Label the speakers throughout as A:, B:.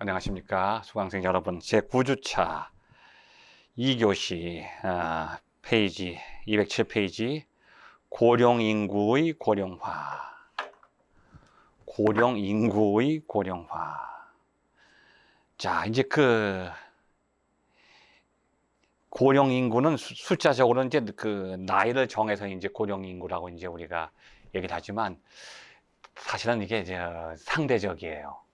A: 안녕하십니까 수강생 여러분. 제9주차 2교시 페이지 207페이지 고령인구의 고령화. 고령인구의 고령화. 자, 이제 고령인구는 숫자적으로는 이제 나이를 정해서 이제 고령인구라고 이제 우리가 얘기를 하지만 사실은 이게 상대적이에요.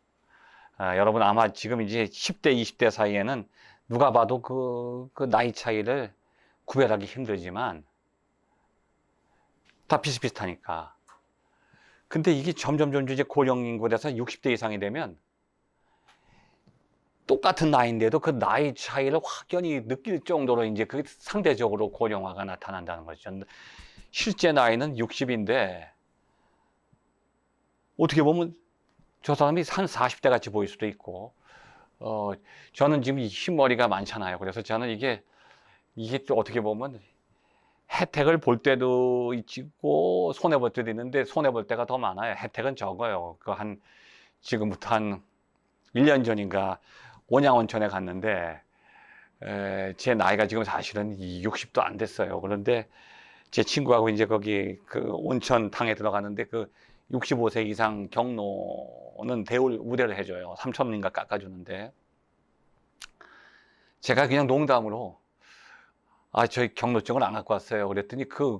A: 여러분 아마 지금 이제 10대, 20대 사이에는 누가 봐도 그 나이 차이를 구별하기 힘들지만 다 비슷비슷하니까. 근데 이게 점점 이제 고령 인구에서 60대 이상이 되면 똑같은 나이인데도 그 나이 차이를 확연히 느낄 정도로 이제 그 상대적으로 고령화가 나타난다는 거죠. 실제 나이는 60인데 어떻게 보면 저 사람이 한 40대 같이 보일 수도 있고, 저는 지금 흰머리가 많잖아요. 그래서 저는 이게 또 어떻게 보면 혜택을 볼 때도 있고, 손해볼 때도 있는데, 손해볼 때가 더 많아요. 혜택은 적어요. 지금부터 한 1년 전인가 온양온천에 갔는데, 제 나이가 지금 사실은 60도 안 됐어요. 그런데 제 친구하고 이제 거기 온천탕에 들어갔는데 65세 이상 경로는 대울 우대를 해줘요. 3,000원인가 깎아주는데 제가 그냥 농담으로 저희 경로증을 안 갖고 왔어요. 그랬더니 그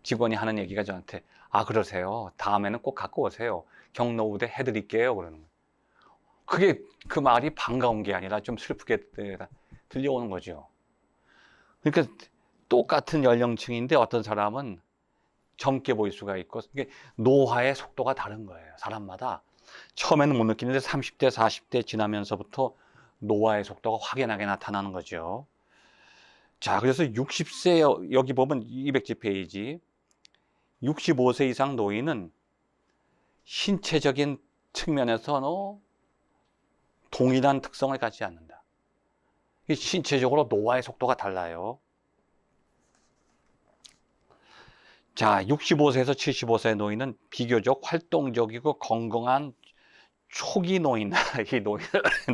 A: 직원이 하는 얘기가 저한테 그러세요. 다음에는 꼭 갖고 오세요. 경로 우대 해드릴게요. 그러는 거예요. 그게 그 말이 반가운 게 아니라 좀 슬프게 들려오는 거죠. 그러니까 똑같은 연령층인데 어떤 사람은 젊게 보일 수가 있고, 이게 노화의 속도가 다른 거예요. 사람마다. 처음에는 못 느끼는데 30대, 40대 지나면서부터 노화의 속도가 확연하게 나타나는 거죠. 자, 그래서 60세, 여기 보면 200지 페이지, 65세 이상 노인은 신체적인 측면에서는 동일한 특성을 갖지 않는다. 신체적으로 노화의 속도가 달라요. 자, 65세에서 75세 노인은 비교적 활동적이고 건강한 초기 노인, 이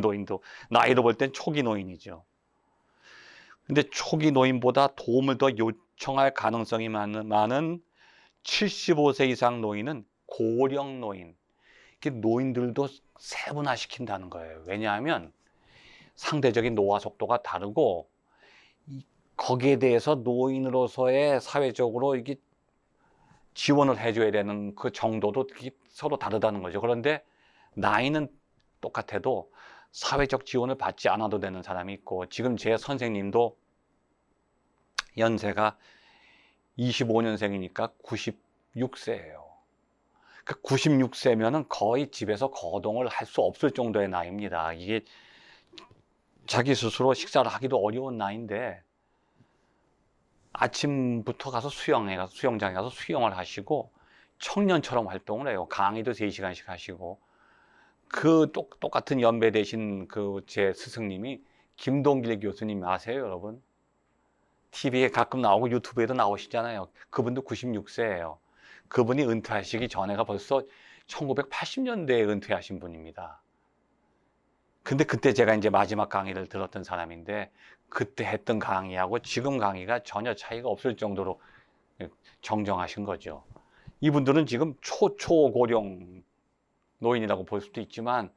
A: 노인도, 나이로 볼 땐 초기 노인이죠. 근데 초기 노인보다 도움을 더 요청할 가능성이 많은 75세 이상 노인은 고령 노인. 노인들도 세분화시킨다는 거예요. 왜냐하면 상대적인 노화 속도가 다르고, 거기에 대해서 노인으로서의 사회적으로 이게 지원을 해줘야 되는 그 정도도 서로 다르다는 거죠. 그런데 나이는 똑같아도 사회적 지원을 받지 않아도 되는 사람이 있고, 지금 제 선생님도 연세가 25년생이니까 96세예요. 96세면은 거의 집에서 거동을 할 수 없을 정도의 나이입니다. 이게 자기 스스로 식사를 하기도 어려운 나이인데, 아침부터 가서 수영장에 가서 수영을 하시고 청년처럼 활동을 해요. 강의도 3시간씩 하시고. 똑같은 연배 되신 제 스승님이 김동길 교수님 아세요, 여러분? TV에 가끔 나오고 유튜브에도 나오시잖아요. 그분도 96세예요. 그분이 은퇴하시기 전에가 벌써 1980년대에 은퇴하신 분입니다. 근데 그때 제가 이제 마지막 강의를 들었던 사람인데, 그때 했던 강의하고 지금 강의가 전혀 차이가 없을 정도로 정정하신 거죠. 이분들은 지금 초고령 노인이라고 볼 수도 있지만,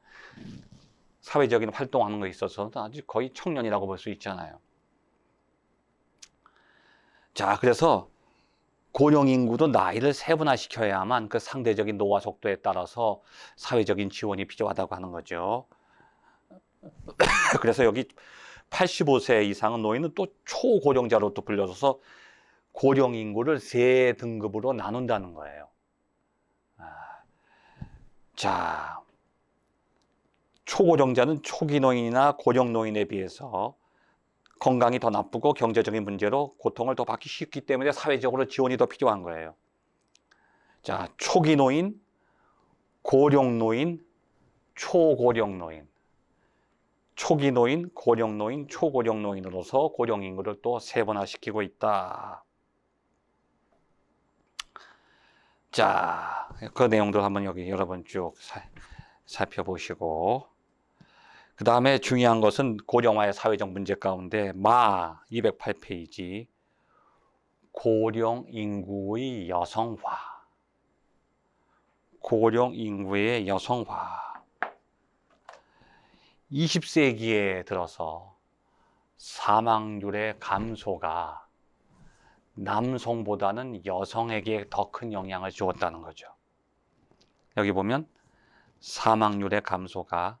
A: 사회적인 활동하는 거에 있어서는 아직 거의 청년이라고 볼 수 있잖아요. 자, 그래서 고령 인구도 나이를 세분화시켜야만 그 상대적인 노화 속도에 따라서 사회적인 지원이 필요하다고 하는 거죠. 그래서 여기 85세 이상의 노인은 또 초고령자로 또 불려져서 고령 인구를 3등급으로 나눈다는 거예요. 자, 초고령자는 초기 노인이나 고령 노인에 비해서 건강이 더 나쁘고 경제적인 문제로 고통을 더 받기 쉽기 때문에 사회적으로 지원이 더 필요한 거예요. 자, 초기 노인, 고령 노인, 초고령 노인. 초기 노인, 고령 노인, 초고령 노인으로서 고령 인구를 또 세분화시키고 있다. 자, 그 내용들 한번 여기 여러분 쭉 살펴보시고, 그 다음에 중요한 것은 고령화의 사회적 문제 가운데 마 208페이지 고령 인구의 여성화. 고령 인구의 여성화. 20세기에 들어서 사망률의 감소가 남성보다는 여성에게 더 큰 영향을 주었다는 거죠. 여기 보면 사망률의 감소가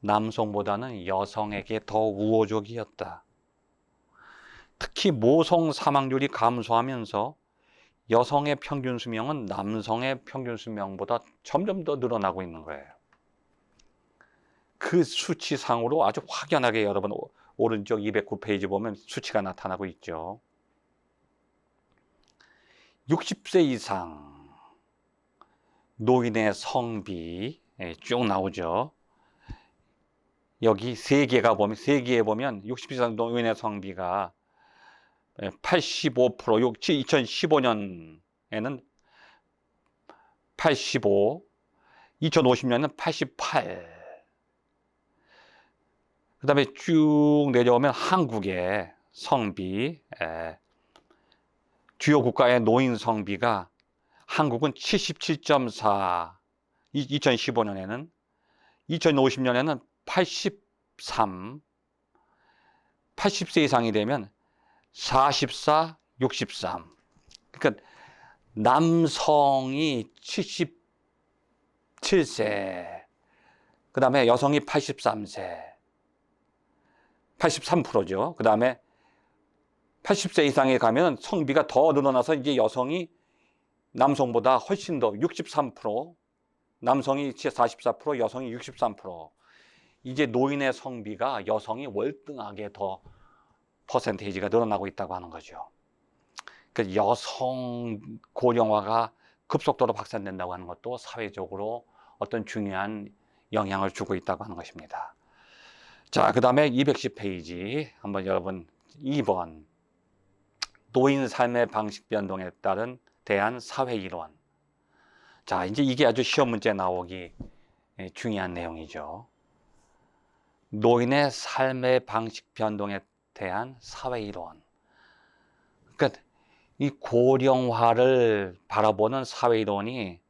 A: 남성보다는 여성에게 더 우호적이었다. 특히 모성 사망률이 감소하면서 여성의 평균 수명은 남성의 평균 수명보다 점점 더 늘어나고 있는 거예요. 그 수치상으로 아주 확연하게 여러분 오른쪽 209페이지 보면 수치가 나타나고 있죠. 60세 이상 노인의 성비 쭉 나오죠. 여기 세계에 보면 60세 이상 노인의 성비가 85%, 2015년에는 85, 2050년에는 88. 그 다음에 쭉 내려오면 한국의 성비, 주요 국가의 노인 성비가 한국은 77.4, 2015년에는, 2050년에는 83, 80세 이상이 되면 44, 63. 그러니까 남성이 77세, 그 다음에 여성이 83세, 83%죠. 그 다음에 80세 이상에 가면 성비가 더 늘어나서 이제 여성이 남성보다 훨씬 더 63%, 남성이 44%, 여성이 63%. 이제 노인의 성비가 여성이 월등하게 더 퍼센테이지가 늘어나고 있다고 하는 거죠. 그러니까 여성 고령화가 급속도로 확산된다고 하는 것도 사회적으로 어떤 중요한 영향을 주고 있다고 하는 것입니다. 자, 그 다음에 210페이지 한번 여러분 2번 노인 삶의 방식 변동에 따른 대한 사회 이론. 자, 이제 이게 아주 시험 문제에 나오기 중요한 내용이죠. 노인의 삶의 방식 변동에 대한 사회 이론. 그러니까 이 고령화를 바라보는 사회 이론이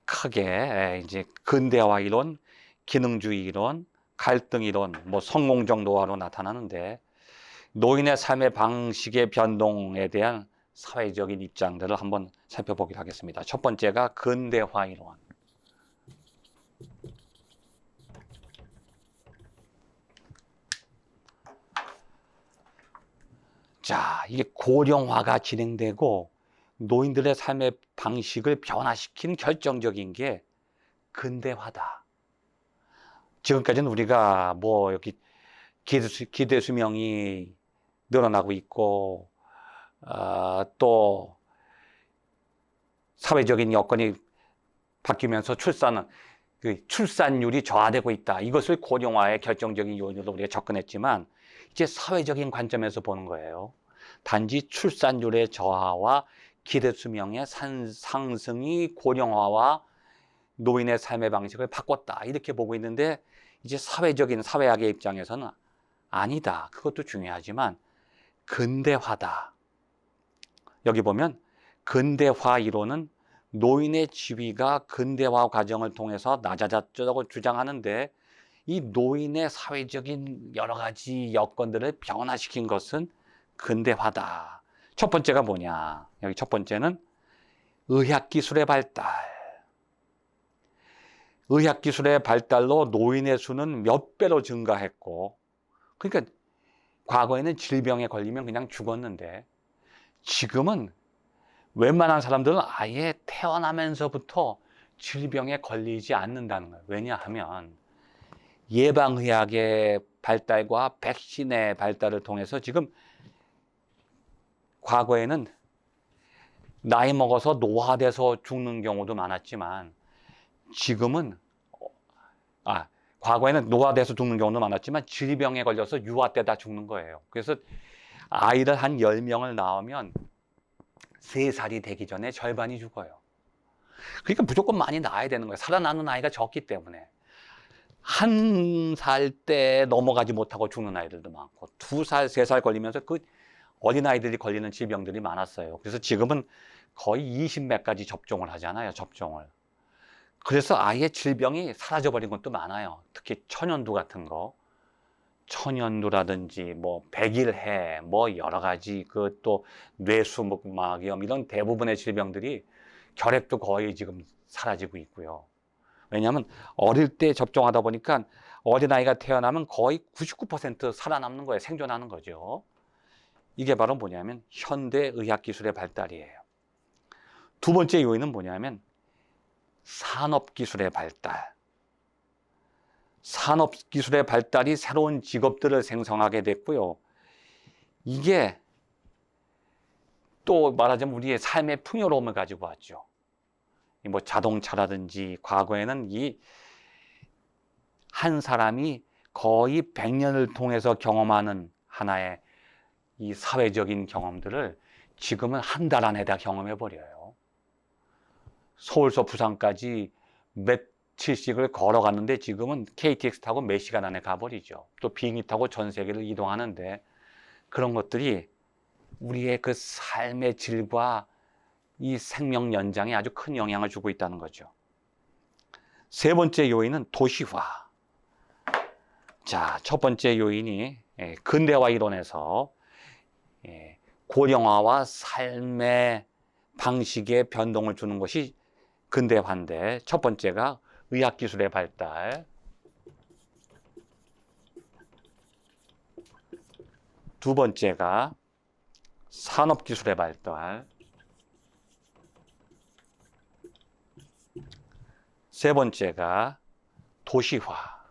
A: 크게 이제 근대화 이론, 기능주의 이론, 갈등 이론, 성공적 노화로 나타나는데 노인의 삶의 방식의 변동에 대한 사회적인 입장들을 한번 살펴보기로 하겠습니다. 첫 번째가 근대화 이론. 자, 이게 고령화가 진행되고 노인들의 삶의 방식을 변화시킨 결정적인 게 근대화다. 지금까지는 우리가 여기 기대 수명이 늘어나고 있고, 또 사회적인 여건이 바뀌면서 출산율이 저하되고 있다. 이것을 고령화의 결정적인 요인으로 우리가 접근했지만 이제 사회적인 관점에서 보는 거예요. 단지 출산율의 저하와 기대 수명의 상승이 고령화와 노인의 삶의 방식을 바꿨다. 이렇게 보고 있는데 이제 사회학의 입장에서는 아니다. 그것도 중요하지만 근대화다. 여기 보면 근대화 이론은 노인의 지위가 근대화 과정을 통해서 낮아졌다고 주장하는데 이 노인의 사회적인 여러 가지 여건들을 변화시킨 것은 근대화다. 첫 번째가 뭐냐? 여기 첫 번째는 의학기술의 발달. 의학기술의 발달로 노인의 수는 몇 배로 증가했고, 그러니까 과거에는 질병에 걸리면 그냥 죽었는데 지금은 웬만한 사람들은 아예 태어나면서부터 질병에 걸리지 않는다는 거예요. 왜냐하면 예방의학의 발달과 백신의 발달을 통해서 지금 과거에는 나이 먹어서 노화돼서 죽는 경우도 많았지만 지금은 과거에는 노화돼서 죽는 경우도 많았지만 질병에 걸려서 유아 때 다 죽는 거예요. 그래서 아이를 한 10명을 낳으면 3살이 되기 전에 절반이 죽어요. 그러니까 무조건 많이 낳아야 되는 거예요. 살아나는 아이가 적기 때문에. 1살 때 넘어가지 못하고 죽는 아이들도 많고 2살, 3살 걸리면서 그 어린아이들이 걸리는 질병들이 많았어요. 그래서 지금은 거의 20몇 가지 접종을 하잖아요. 접종을. 그래서 아예 질병이 사라져버린 것도 많아요. 특히 천연두 같은 거. 천연두라든지 뭐 백일해 뭐 여러 가지 그 또 뇌수막염 이런 대부분의 질병들이 결핵도 거의 지금 사라지고 있고요. 왜냐하면 어릴 때 접종하다 보니까 어린아이가 태어나면 거의 99% 살아남는 거예요. 생존하는 거죠. 이게 바로 뭐냐면 현대 의학기술의 발달이에요. 두 번째 요인은 뭐냐면 산업기술의 발달. 산업기술의 발달이 새로운 직업들을 생성하게 됐고요. 이게 또 말하자면 우리의 삶의 풍요로움을 가지고 왔죠. 뭐 자동차라든지 과거에는 이 한 사람이 거의 100년을 통해서 경험하는 하나의 이 사회적인 경험들을 지금은 한 달 안에 다 경험해 버려요. 서울서 부산까지 며칠씩을 걸어갔는데 지금은 KTX 타고 몇 시간 안에 가버리죠. 또 비행기 타고 전 세계를 이동하는데 그런 것들이 우리의 그 삶의 질과 이 생명 연장에 아주 큰 영향을 주고 있다는 거죠. 세 번째 요인은 도시화. 자, 첫 번째 요인이 근대화 이론에서 고령화와 삶의 방식에 변동을 주는 것이 근대화인데, 첫 번째가 의학기술의 발달, 두 번째가 산업기술의 발달, 세 번째가 도시화.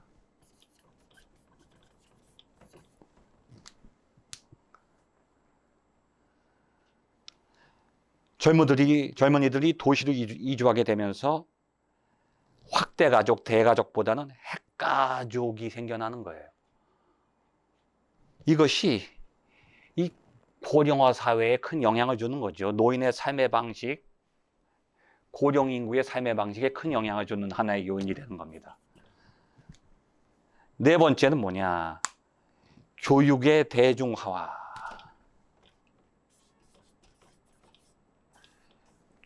A: 젊은이들이 도시로 이주하게 되면서 확대 가족, 대가족보다는 핵가족이 생겨나는 거예요. 이것이 이 고령화 사회에 큰 영향을 주는 거죠. 노인의 삶의 방식, 고령 인구의 삶의 방식에 큰 영향을 주는 하나의 요인이 되는 겁니다. 네 번째는 뭐냐? 교육의 대중화와.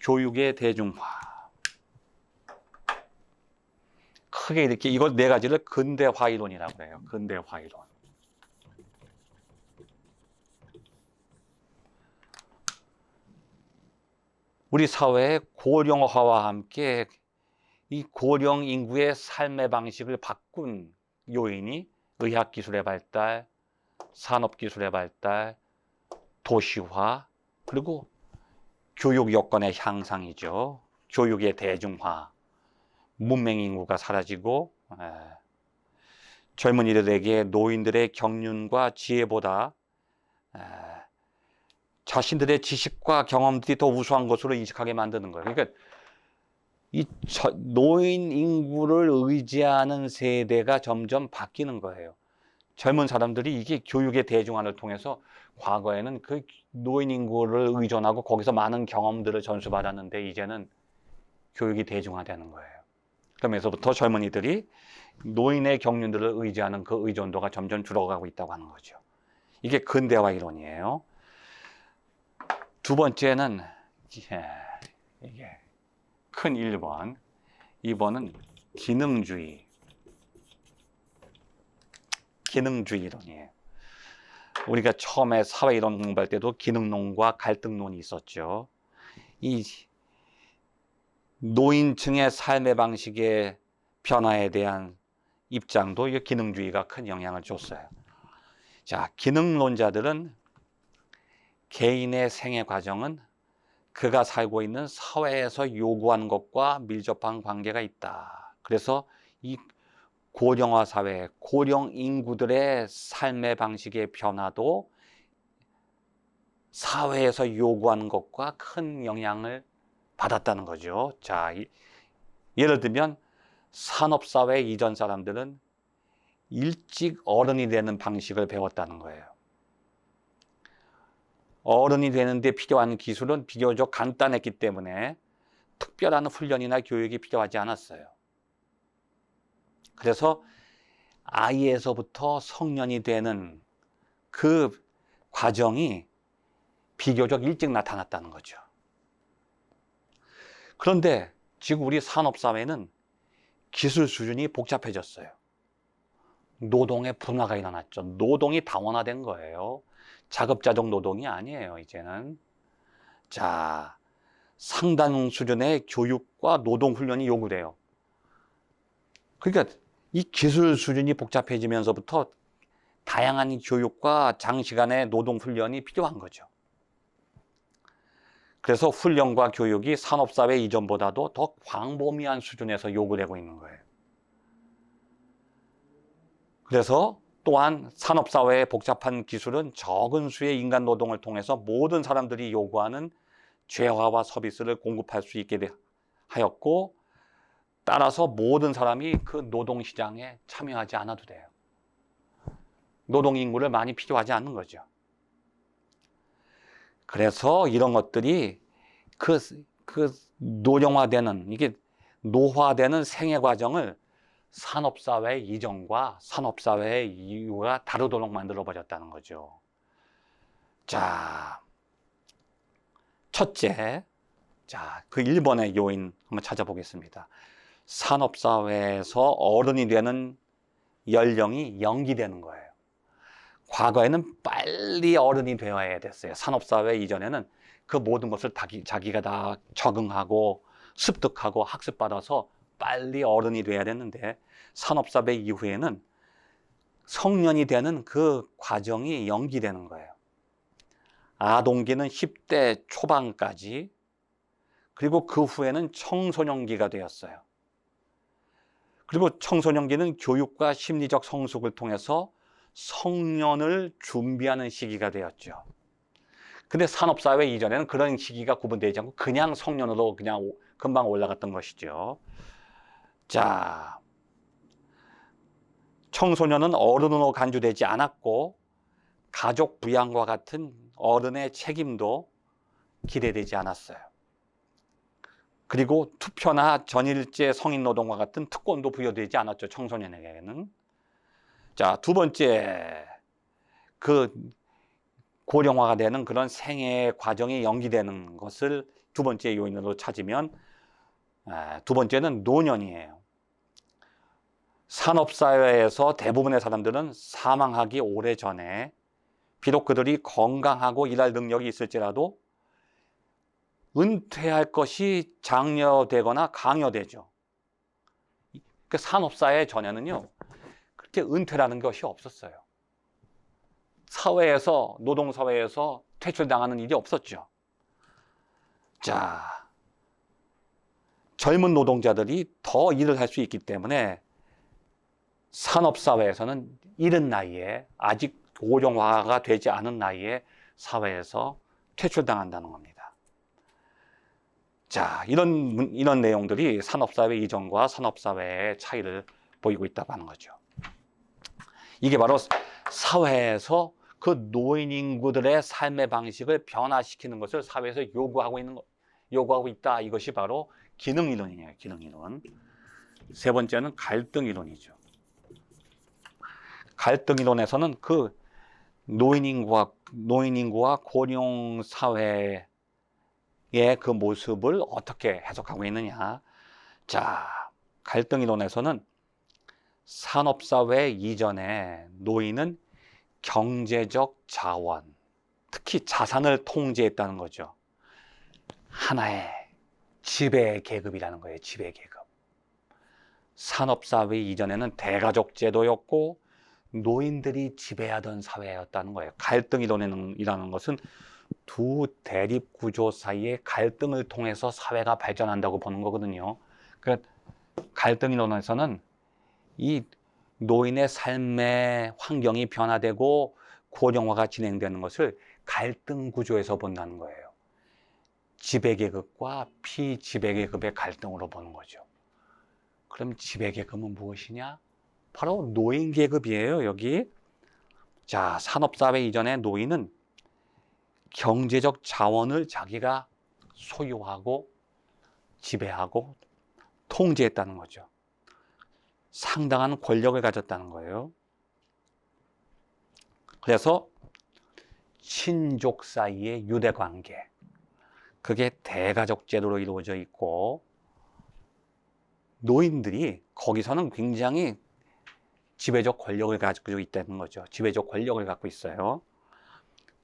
A: 교육의 대중화. 크게 이렇게 이걸 네 가지를 근대화 이론이라고 해요. 근대화 이론. 우리 사회의 고령화와 함께 이 고령 인구의 삶의 방식을 바꾼 요인이 의학기술의 발달, 산업기술의 발달, 도시화, 그리고 교육 여건의 향상이죠. 교육의 대중화, 문맹 인구가 사라지고 젊은이들에게 노인들의 경륜과 지혜보다 자신들의 지식과 경험들이 더 우수한 것으로 인식하게 만드는 거예요. 그러니까 이 노인 인구를 의지하는 세대가 점점 바뀌는 거예요. 젊은 사람들이 이게 교육의 대중화를 통해서 과거에는 그 노인 인구를 의존하고 거기서 많은 경험들을 전수받았는데 이제는 교육이 대중화되는 거예요. 그러면서부터 젊은이들이 노인의 경륜들을 의지하는 그 의존도가 점점 줄어가고 있다고 하는 거죠. 이게 근대화 이론이에요. 두 번째는 이게 큰 1번, 2번은 기능주의 이론이에요. 우리가 처음에 사회 이론 공부할 때도 기능론과 갈등론이 있었죠. 이 노인층의 삶의 방식의 변화에 대한 입장도 이 기능주의가 큰 영향을 줬어요. 자, 기능론자들은 개인의 생애 과정은 그가 살고 있는 사회에서 요구하는 것과 밀접한 관계가 있다. 그래서 이 고령화 사회, 고령 인구들의 삶의 방식의 변화도 사회에서 요구하는 것과 큰 영향을 받았다는 거죠. 자, 예를 들면 산업사회 이전 사람들은 일찍 어른이 되는 방식을 배웠다는 거예요. 어른이 되는데 필요한 기술은 비교적 간단했기 때문에 특별한 훈련이나 교육이 필요하지 않았어요. 그래서 아이에서부터 성년이 되는 그 과정이 비교적 일찍 나타났다는 거죠. 그런데 지금 우리 산업사회는 기술 수준이 복잡해졌어요. 노동의 분화가 일어났죠. 노동이 다원화된 거예요. 자급자족 노동이 아니에요, 이제는. 자, 상당 수준의 교육과 노동훈련이 요구돼요. 그러니까 이 기술 수준이 복잡해지면서부터 다양한 교육과 장시간의 노동훈련이 필요한 거죠. 그래서 훈련과 교육이 산업사회 이전보다도 더 광범위한 수준에서 요구되고 있는 거예요. 그래서 또한 산업사회의 복잡한 기술은 적은 수의 인간 노동을 통해서 모든 사람들이 요구하는 재화와 서비스를 공급할 수 있게 하였고, 따라서 모든 사람이 그 노동시장에 참여하지 않아도 돼요. 노동인구를 많이 필요하지 않는 거죠. 그래서 이런 것들이 그 노령화되는, 이게 노화되는 생애 과정을 산업사회 이전과 산업사회 이후가 다르도록 만들어버렸다는 거죠. 자, 첫째, 그 1번의 요인 한번 찾아보겠습니다. 산업사회에서 어른이 되는 연령이 연기되는 거예요. 과거에는 빨리 어른이 되어야 됐어요. 산업사회 이전에는 그 모든 것을 자기가 다 적응하고 습득하고 학습받아서 빨리 어른이 돼야 됐는데, 산업사회 이후에는 성년이 되는 그 과정이 연기되는 거예요. 아동기는 10대 초반까지, 그리고 그 후에는 청소년기가 되었어요. 그리고 청소년기는 교육과 심리적 성숙을 통해서 성년을 준비하는 시기가 되었죠. 근데 산업사회 이전에는 그런 시기가 구분되지 않고 그냥 성년으로 그냥 금방 올라갔던 것이죠. 자, 청소년은 어른으로 간주되지 않았고, 가족 부양과 같은 어른의 책임도 기대되지 않았어요. 그리고 투표나 전일제 성인노동과 같은 특권도 부여되지 않았죠, 청소년에게는. 자, 두 번째, 그 고령화가 되는 그런 생애 과정이 연기되는 것을 두 번째 요인으로 찾으면, 두 번째는 노년이에요. 산업사회에서 대부분의 사람들은 사망하기 오래전에 비록 그들이 건강하고 일할 능력이 있을지라도 은퇴할 것이 장려되거나 강요되죠. 그 산업사회 전에는요, 그렇게 은퇴라는 것이 없었어요. 사회에서, 노동사회에서 퇴출당하는 일이 없었죠. 자, 젊은 노동자들이 더 일을 할 수 있기 때문에 산업사회에서는 이른 나이에, 아직 고령화가 되지 않은 나이에 사회에서 퇴출당한다는 겁니다. 자, 이런 내용들이 산업사회 이전과 산업사회의 차이를 보이고 있다고 하는 거죠. 이게 바로 사회에서 그 노인 인구들의 삶의 방식을 변화시키는 것을 사회에서 요구하고 있다. 이것이 바로 기능 이론이에요. 기능 이론. 세 번째는 갈등 이론이죠. 갈등 이론에서는 그 노인 인구와 고령 사회의 그 모습을 어떻게 해석하고 있느냐. 자, 갈등 이론에서는 산업사회 이전에 노인은 경제적 자원, 특히 자산을 통제했다는 거죠. 하나의 지배 계급이라는 거예요. 지배 계급. 산업사회 이전에는 대가족 제도였고 노인들이 지배하던 사회였다는 거예요. 갈등 이론이라는 것은 두 대립 구조 사이의 갈등을 통해서 사회가 발전한다고 보는 거거든요. 그러니까 갈등 이론에서는 이 노인의 삶의 환경이 변화되고 고령화가 진행되는 것을 갈등 구조에서 본다는 거예요. 지배계급과 피지배계급의 갈등으로 보는 거죠. 그럼 지배계급은 무엇이냐? 바로 노인계급이에요, 여기. 자, 산업사회 이전의 노인은 경제적 자원을 자기가 소유하고 지배하고 통제했다는 거죠. 상당한 권력을 가졌다는 거예요. 그래서 친족 사이의 유대관계, 그게 대가족 제도로 이루어져 있고, 노인들이 거기서는 굉장히 지배적 권력을 가지고 있다는 거죠. 지배적 권력을 갖고 있어요.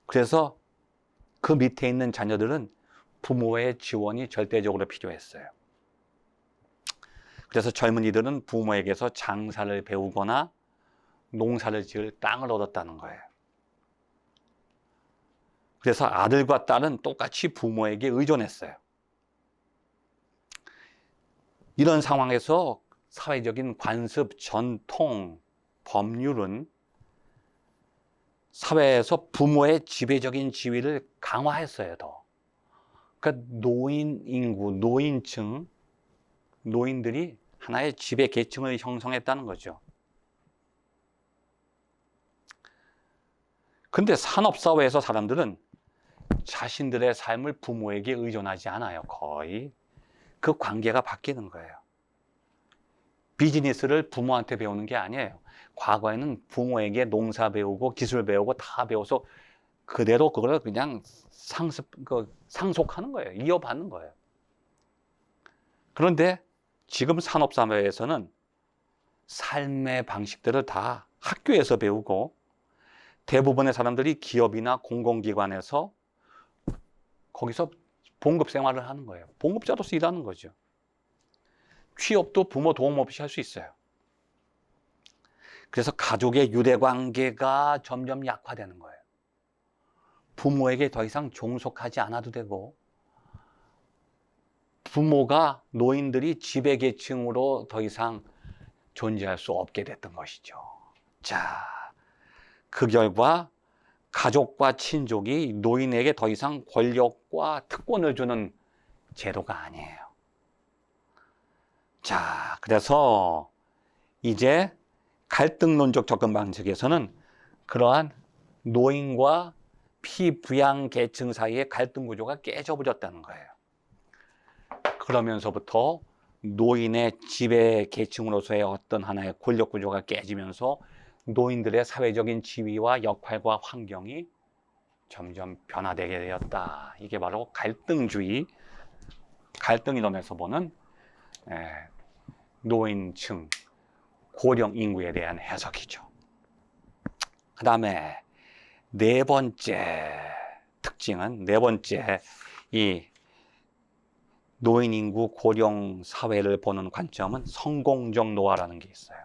A: 그래서 그 밑에 있는 자녀들은 부모의 지원이 절대적으로 필요했어요. 그래서 젊은이들은 부모에게서 장사를 배우거나 농사를 지을 땅을 얻었다는 거예요. 그래서 아들과 딸은 똑같이 부모에게 의존했어요. 이런 상황에서 사회적인 관습, 전통, 법률은 사회에서 부모의 지배적인 지위를 강화했어요, 더. 그러니까 노인 인구, 노인층, 노인들이 하나의 지배 계층을 형성했다는 거죠. 근데 산업사회에서 사람들은 자신들의 삶을 부모에게 의존하지 않아요, 거의. 그 관계가 바뀌는 거예요. 비즈니스를 부모한테 배우는 게 아니에요. 과거에는 부모에게 농사 배우고 기술 배우고 다 배워서 그대로 그걸 그냥 상속하는 거예요. 이어받는 거예요. 그런데 지금 산업사회에서는 삶의 방식들을 다 학교에서 배우고, 대부분의 사람들이 기업이나 공공기관에서 거기서 봉급 생활을 하는 거예요. 봉급자로서 일하는 거죠. 취업도 부모 도움 없이 할 수 있어요. 그래서 가족의 유대관계가 점점 약화되는 거예요. 부모에게 더 이상 종속하지 않아도 되고, 부모가 노인들이 지배계층으로 더 이상 존재할 수 없게 됐던 것이죠. 자, 그 결과 가족과 친족이 노인에게 더 이상 권력과 특권을 주는 제도가 아니에요. 자, 그래서 이제 갈등론적 접근 방식에서는 그러한 노인과 피부양 계층 사이의 갈등 구조가 깨져버렸다는 거예요. 그러면서부터 노인의 지배 계층으로서의 어떤 하나의 권력 구조가 깨지면서 노인들의 사회적인 지위와 역할과 환경이 점점 변화되게 되었다. 이게 바로 갈등주의, 갈등이론에서 보는 노인층, 고령 인구에 대한 해석이죠. 그 다음에 네 번째 특징은, 네 번째 이 노인 인구 고령 사회를 보는 관점은 성공적 노화라는 게 있어요.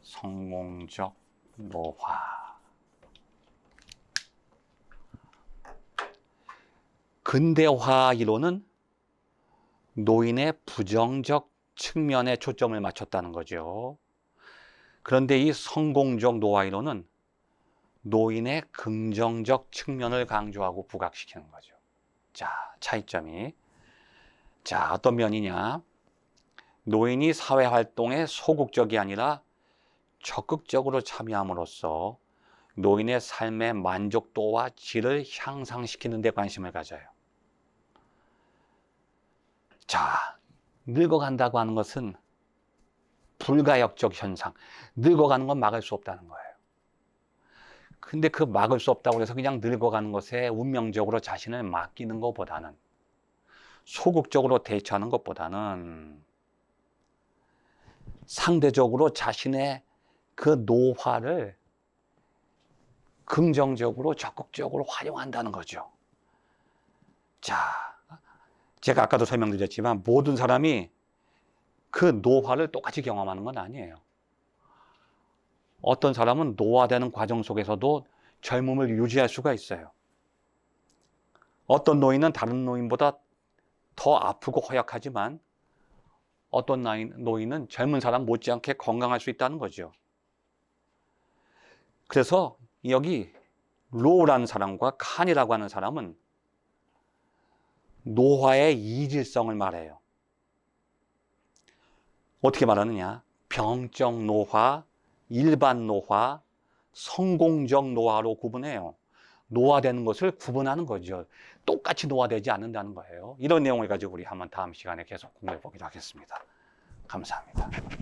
A: 성공적 노화. 근대화 이론은 노인의 부정적 측면에 초점을 맞췄다는 거죠. 그런데 이 성공적 노화 이론은 노인의 긍정적 측면을 강조하고 부각시키는 거죠. 자, 차이점이. 자, 어떤 면이냐? 노인이 사회활동에 소극적이 아니라 적극적으로 참여함으로써 노인의 삶의 만족도와 질을 향상시키는 데 관심을 가져요. 자, 늙어간다고 하는 것은 불가역적 현상. 늙어가는 건 막을 수 없다는 거예요. 근데 그 막을 수 없다고 해서 그냥 늙어가는 것에 운명적으로 자신을 맡기는 것보다는, 소극적으로 대처하는 것보다는 상대적으로 자신의 그 노화를 긍정적으로 적극적으로 활용한다는 거죠. 자, 제가 아까도 설명드렸지만 모든 사람이 그 노화를 똑같이 경험하는 건 아니에요. 어떤 사람은 노화되는 과정 속에서도 젊음을 유지할 수가 있어요. 어떤 노인은 다른 노인보다 더 아프고 허약하지만 어떤 노인은 젊은 사람 못지않게 건강할 수 있다는 거죠. 그래서 여기 로우라는 사람과 칸이라고 하는 사람은 노화의 이질성을 말해요. 어떻게 말하느냐? 병적 노화, 일반 노화, 성공적 노화로 구분해요. 노화되는 것을 구분하는 거죠. 똑같이 노화되지 않는다는 거예요. 이런 내용을 가지고 우리 한번 다음 시간에 계속 공부해 보기로 하겠습니다. 감사합니다.